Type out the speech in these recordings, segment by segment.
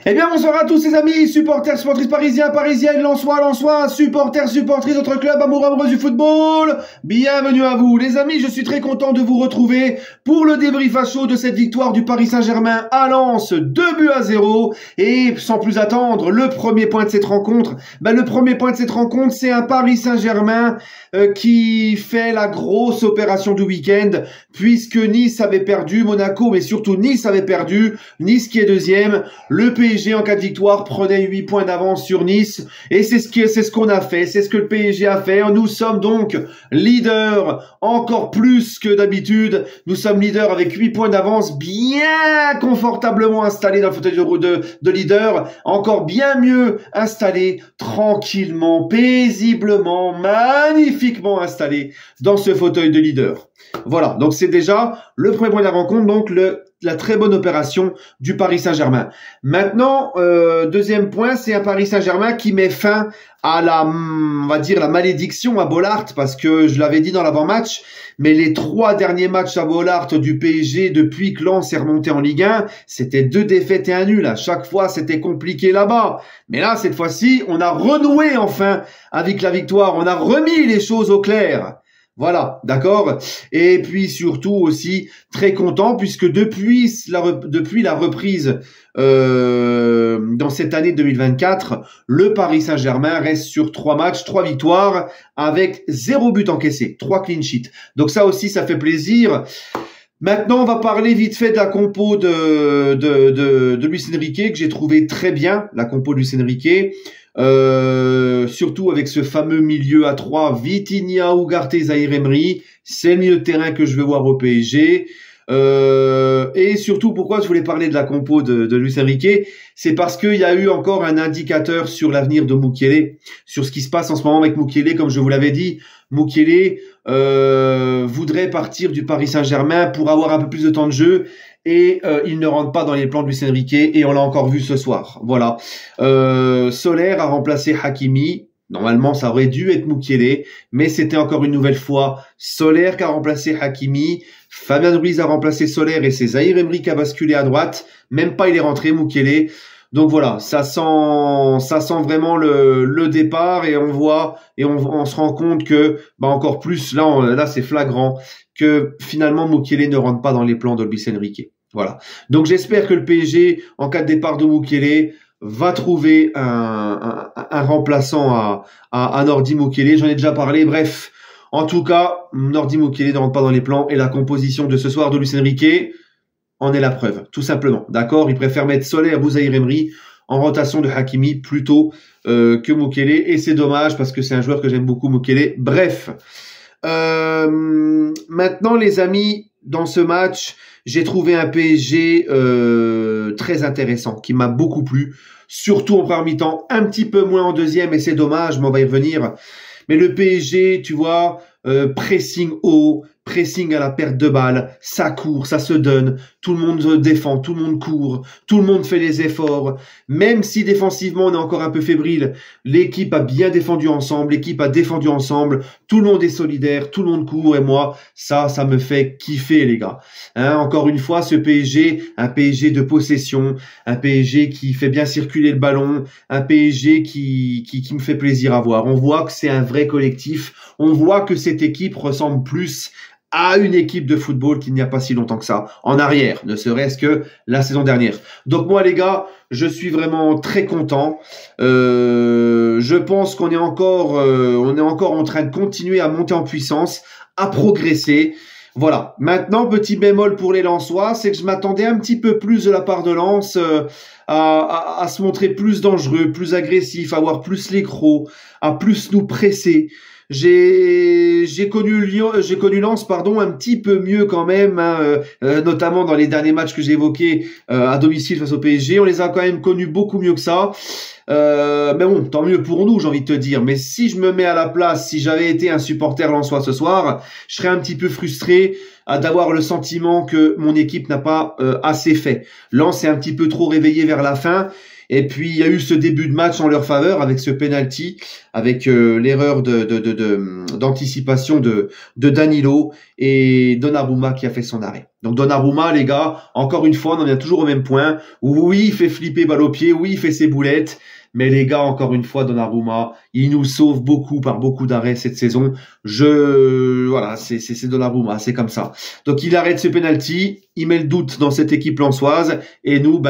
Eh bien, bonsoir à tous ces amis, supporters, supportrices parisiens, parisiennes, lensois, supporters, supportrices d'autres clubs, amoureux du football. Bienvenue à vous. Les amis, je suis très content de vous retrouver pour le débrief à chaud de cette victoire du Paris Saint-Germain à Lens, 2-0. Et sans plus attendre, le premier point de cette rencontre, c'est un Paris Saint-Germain qui fait la grosse opération du week-end, puisque Nice avait perdu, Monaco, mais surtout Nice avait perdu, Nice qui est deuxième, le PSG en cas de victoire prenait 8 points d'avance sur Nice, et c'est ce qu'on a fait, c'est ce que le PSG a fait. Nous sommes donc leaders encore plus que d'habitude, nous sommes leaders avec 8 points d'avance, bien confortablement installés dans le fauteuil de leader, encore bien mieux installés, tranquillement, paisiblement, magnifiquement installés dans ce fauteuil de leader. Voilà, donc c'est déjà le premier point de la rencontre, donc la très bonne opération du Paris Saint-Germain. Maintenant, deuxième point, c'est un Paris Saint-Germain qui met fin à on va dire la malédiction à Bollaert, parce que je l'avais dit dans l'avant-match, mais les 3 derniers matchs à Bollaert du PSG depuis que Lens est remonté en Ligue 1, c'était 2 défaites et un nul. À chaque fois, c'était compliqué là-bas. Mais là, cette fois-ci, on a renoué enfin avec la victoire. On a remis les choses au clair. Voilà, d'accord. Et puis surtout aussi très content puisque depuis la reprise dans cette année 2024, le Paris Saint-Germain reste sur 3 matchs, 3 victoires avec 0 but encaissé, 3 clean sheets. Donc ça aussi, ça fait plaisir. Maintenant, on va parler vite fait de la compo de Luis Enrique que j'ai trouvé très bien, la compo de Luis Enrique. Surtout avec ce fameux milieu à 3, Vitinha, Ugarte, Zaïre Emery, c'est le milieu de terrain que je veux voir au PSG. Et surtout, pourquoi je voulais parler de la compo de Luis Enrique, c'est parce qu'il y a eu encore un indicateur sur l'avenir de Mukiele, sur ce qui se passe en ce moment avec Mukiele. Comme je vous l'avais dit, Mukiele voudrait partir du Paris Saint-Germain pour avoir un peu plus de temps de jeu. Et il ne rentre pas dans les plans de Luis Enrique, et on l'a encore vu ce soir. Voilà. Soler a remplacé Hakimi. Normalement, ça aurait dû être Mukiele, mais c'était encore une nouvelle fois Soler qui a remplacé Hakimi. Fabien Ruiz a remplacé Soler et c'est Zaïre Emery qui a basculé à droite. Même pas il est rentré, Mukiele. Donc voilà, ça sent vraiment le départ, et on voit et on se rend compte que encore plus là c'est flagrant que finalement Mukiele ne rentre pas dans les plans de Luis Enrique. Voilà. Donc j'espère que le PSG, en cas de départ de Mukiele, va trouver un remplaçant à Nordi Mukiele. J'en ai déjà parlé. Bref, en tout cas, Nordi Mukiele ne rentre pas dans les plans, et la composition de ce soir de Luis Enrique en est la preuve, tout simplement. D'accord, il préfère mettre Soler ou Zaïre Emery en rotation de Hakimi plutôt que Mukiele, et c'est dommage parce que c'est un joueur que j'aime beaucoup, Mukiele. Bref, maintenant les amis, dans ce match, j'ai trouvé un PSG très intéressant, qui m'a beaucoup plu, surtout en première mi-temps, un petit peu moins en deuxième, et c'est dommage, mais on va y revenir. Mais le PSG, tu vois, pressing haut, pressing à la perte de balle, ça court, ça se donne, tout le monde défend, tout le monde court, tout le monde fait les efforts, même si défensivement on est encore un peu fébrile, l'équipe a bien défendu ensemble, l'équipe a défendu ensemble, tout le monde est solidaire, tout le monde court, et moi, ça me fait kiffer les gars. Hein, encore une fois, ce PSG, un PSG de possession, un PSG qui fait bien circuler le ballon, un PSG qui me fait plaisir à voir. On voit que c'est un vrai collectif, on voit que cette équipe ressemble plus à une équipe de football qu'il n'y a pas si longtemps que ça, en arrière, ne serait-ce que la saison dernière. Donc moi les gars, je suis vraiment très content. Je pense qu'on est encore en train de continuer à monter en puissance, à progresser. Voilà. Maintenant, petit bémol pour les Lensois, c'est que je m'attendais un petit peu plus de la part de Lens à se montrer plus dangereux, plus agressif, à avoir plus les crocs, à plus nous presser. J'ai connu Lens, un petit peu mieux quand même, hein, notamment dans les derniers matchs que j'ai évoqués à domicile face au PSG. On les a quand même connus beaucoup mieux que ça. Mais bon, tant mieux pour nous, j'ai envie de te dire. Mais si je me mets à la place, si j'avais été un supporter lensois ce soir, je serais un petit peu frustré d'avoir le sentiment que mon équipe n'a pas assez fait. Lens est un petit peu trop réveillé vers la fin. Et puis il y a eu ce début de match en leur faveur avec ce penalty, avec l'erreur d'anticipation de Danilo et Donnarumma qui a fait son arrêt. Donc Donnarumma, les gars, encore une fois, on en vient toujours au même point. Oui, il fait flipper balle au pied, oui, il fait ses boulettes. Mais les gars, encore une fois, Donnarumma, il nous sauve beaucoup par beaucoup d'arrêts cette saison. Voilà, c'est Donnarumma, c'est comme ça. Donc il arrête ce penalty, il met le doute dans cette équipe lensoise et nous,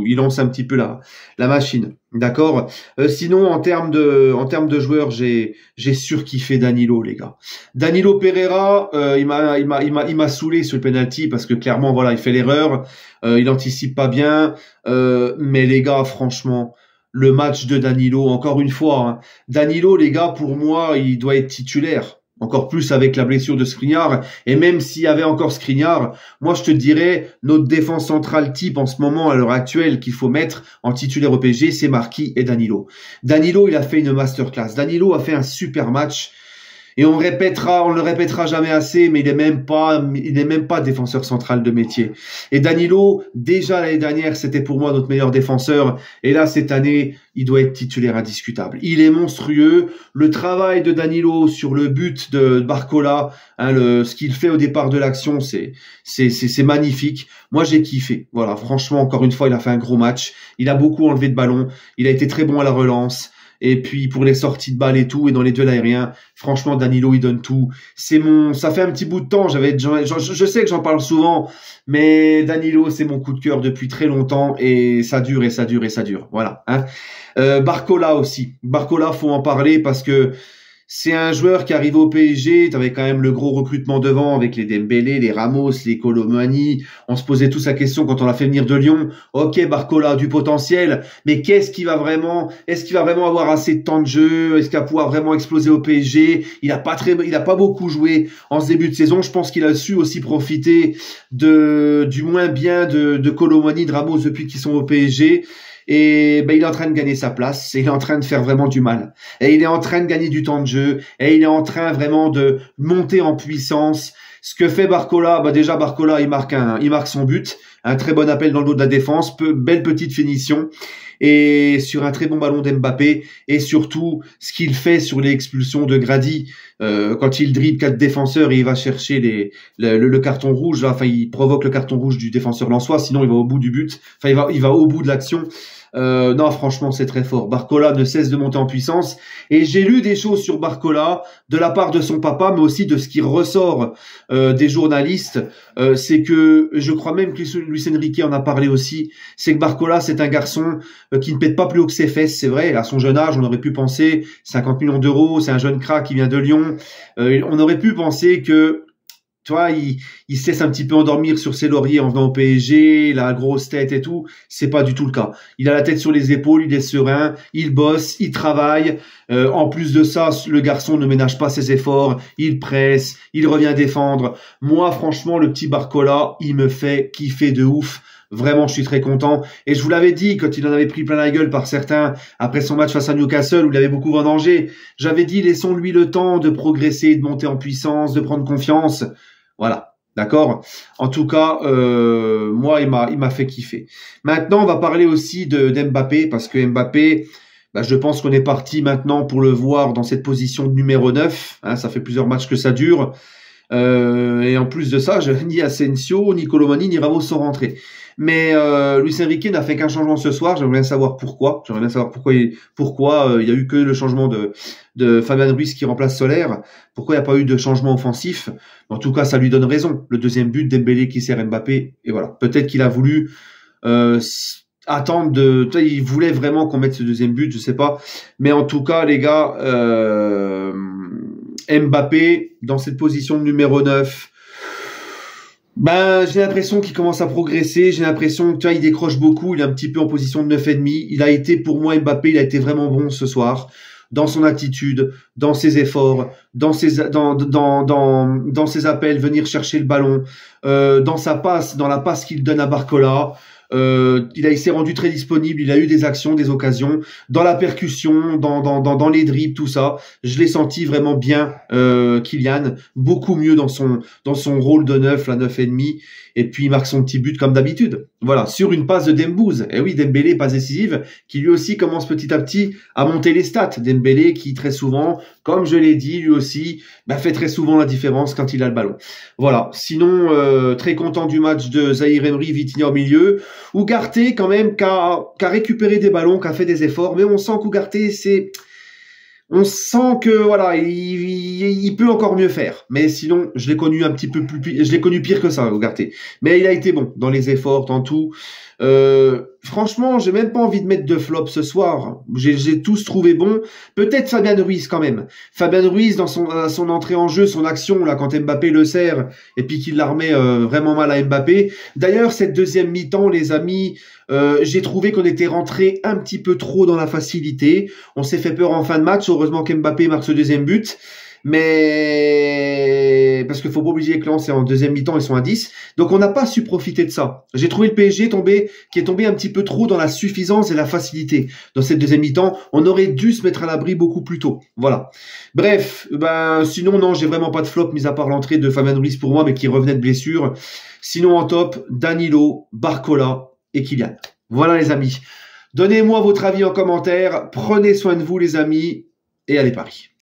il lance un petit peu la machine. D'accord. Sinon, en termes de joueurs, j'ai surkiffé Danilo, les gars. Danilo Pereira, il m'a saoulé sur le penalty parce que clairement, voilà, il fait l'erreur, il anticipe pas bien. Mais les gars, franchement. Le match de Danilo, encore une fois, hein. Danilo, les gars, pour moi, il doit être titulaire. Encore plus avec la blessure de Skriniar. Et même s'il y avait encore Skriniar, moi, je te dirais, notre défense centrale type en ce moment, à l'heure actuelle, qu'il faut mettre en titulaire au PSG, c'est Marquis et Danilo. Danilo, il a fait une masterclass. Danilo a fait un super match. Et on le répétera jamais assez, mais il n'est même pas défenseur central de métier. Et Danilo, déjà l'année dernière, c'était pour moi notre meilleur défenseur. Et là, cette année, il doit être titulaire indiscutable. Il est monstrueux. Le travail de Danilo sur le but de Barcola, hein, ce qu'il fait au départ de l'action, c'est magnifique. Moi, j'ai kiffé. Voilà, franchement, encore une fois, il a fait un gros match. Il a beaucoup enlevé de ballons. Il a été très bon à la relance. Et puis pour les sorties de balles et tout, et dans les duels aériens, franchement Danilo il donne tout. Ça fait un petit bout de temps. Je sais que j'en parle souvent, mais Danilo c'est mon coup de cœur depuis très longtemps et ça dure et ça dure et ça dure. Voilà. Hein. Barcola aussi. Barcola faut en parler parce que c'est un joueur qui arrive au PSG, tu avais quand même le gros recrutement devant avec les Dembélé, les Ramos, les Colomani. On se posait tous la question quand on l'a fait venir de Lyon. Ok, Barcola a du potentiel, mais est-ce qu'il va vraiment avoir assez de temps de jeu? Est-ce qu'il va pouvoir vraiment exploser au PSG? Il a pas beaucoup joué en ce début de saison. Je pense qu'il a su aussi profiter du moins bien de Colomani, de Ramos depuis qu'ils sont au PSG. Et il est en train de gagner sa place, et il est en train de faire vraiment du mal. Et il est en train de gagner du temps de jeu, et il est en train vraiment de monter en puissance. Ce que fait Barcola, déjà Barcola, il marque son but, un très bon appel dans le dos de la défense, belle petite finition, et sur un très bon ballon d'Mbappé, et surtout ce qu'il fait sur les expulsions de Grady, quand il dribble 4 défenseurs et il va chercher le carton rouge, là, enfin il provoque le carton rouge du défenseur lensois, sinon il va au bout du but, enfin il va au bout de l'action. Non, franchement, c'est très fort. Barcola ne cesse de monter en puissance. Et j'ai lu des choses sur Barcola de la part de son papa, mais aussi de ce qui ressort des journalistes. C'est que, je crois même que Luis Enrique en a parlé aussi, c'est que Barcola, c'est un garçon qui ne pète pas plus haut que ses fesses, c'est vrai. À son jeune âge, on aurait pu penser 50 millions d'euros, c'est un jeune crack qui vient de Lyon. On aurait pu penser que tu vois, il se laisse un petit peu endormir sur ses lauriers en venant au PSG, la grosse tête et tout. C'est pas du tout le cas. Il a la tête sur les épaules, il est serein, il bosse, il travaille. En plus de ça, le garçon ne ménage pas ses efforts, il presse, il revient défendre. Moi, franchement, le petit Barcola, il me fait kiffer de ouf. Vraiment, je suis très content. Et je vous l'avais dit, quand il en avait pris plein la gueule par certains, après son match face à Newcastle, où il avait beaucoup vendangé, j'avais dit, laissons-lui le temps de progresser, de monter en puissance, de prendre confiance. Voilà, d'accord. En tout cas, moi, il m'a fait kiffer. Maintenant, on va parler aussi d'Mbappé, parce que Mbappé, je pense qu'on est parti maintenant pour le voir dans cette position de numéro 9. Hein, ça fait plusieurs matchs que ça dure. Et en plus de ça, ni Asensio, ni Colomani, ni Ramos sont rentrés. Mais Luis Enrique n'a fait qu'un changement ce soir. J'aimerais bien savoir pourquoi. Pourquoi il y a eu que le changement de Fabian Ruiz qui remplace Soler. Pourquoi il n'y a pas eu de changement offensif? En tout cas, ça lui donne raison. Le deuxième but, Dembélé qui sert Mbappé. Et voilà. Peut-être qu'il a voulu attendre il voulait vraiment qu'on mette ce deuxième but, je sais pas. Mais en tout cas, les gars, Mbappé dans cette position de numéro 9. J'ai l'impression qu'il commence à progresser, j'ai l'impression que il décroche beaucoup, il est un petit peu en position de 9,5. Il a été, pour moi, Mbappé, il a été vraiment bon ce soir, dans son attitude, dans ses efforts, dans ses appels, venir chercher le ballon, dans sa passe, dans la passe qu'il donne à Barcola. Il s'est rendu très disponible, il a eu des actions, des occasions, dans la percussion, dans les dribbles, tout ça. Je l'ai senti vraiment bien, Kylian, beaucoup mieux dans son rôle de 9, la 9,5, et puis il marque son petit but comme d'habitude. Voilà, sur une passe de Dembouz. Et oui, Dembélé, passe décisive, qui lui aussi commence petit à petit à monter les stats. Dembélé qui très souvent, comme je l'ai dit, lui aussi, fait très souvent la différence quand il a le ballon. Voilà. Sinon, très content du match de Zahir Emery, Vitinha au milieu. Ugarte, quand même, qui a récupéré des ballons, qui a fait des efforts, mais on sent qu'Ugarte, on sent que voilà, il peut encore mieux faire. Mais sinon, je l'ai connu un petit peu plus, je l'ai connu pire que ça, Ugarte. Mais il a été bon dans les efforts, dans tout. Franchement, j'ai même pas envie de mettre de flop ce soir. J'ai tous trouvé bon. Peut-être Fabien Ruiz quand même. Fabien Ruiz dans son entrée en jeu, son action là quand Mbappé le sert et puis qu'il la remet vraiment mal à Mbappé. D'ailleurs, cette deuxième mi-temps, les amis, j'ai trouvé qu'on était rentré un petit peu trop dans la facilité. On s'est fait peur en fin de match. Heureusement qu'Mbappé marque ce deuxième but. Mais parce qu'il faut pas oublier que Lens c'est en deuxième mi-temps, ils sont à 10. Donc on n'a pas su profiter de ça. J'ai trouvé le PSG qui est tombé un petit peu trop dans la suffisance et la facilité. Dans cette deuxième mi-temps, on aurait dû se mettre à l'abri beaucoup plus tôt. Voilà. Bref, sinon non, j'ai vraiment pas de flop mis à part l'entrée de Fabien Ruiz pour moi, mais qui revenait de blessure. Sinon en top, Danilo, Barcola et Kylian. Voilà les amis. Donnez-moi votre avis en commentaire. Prenez soin de vous les amis et allez Paris.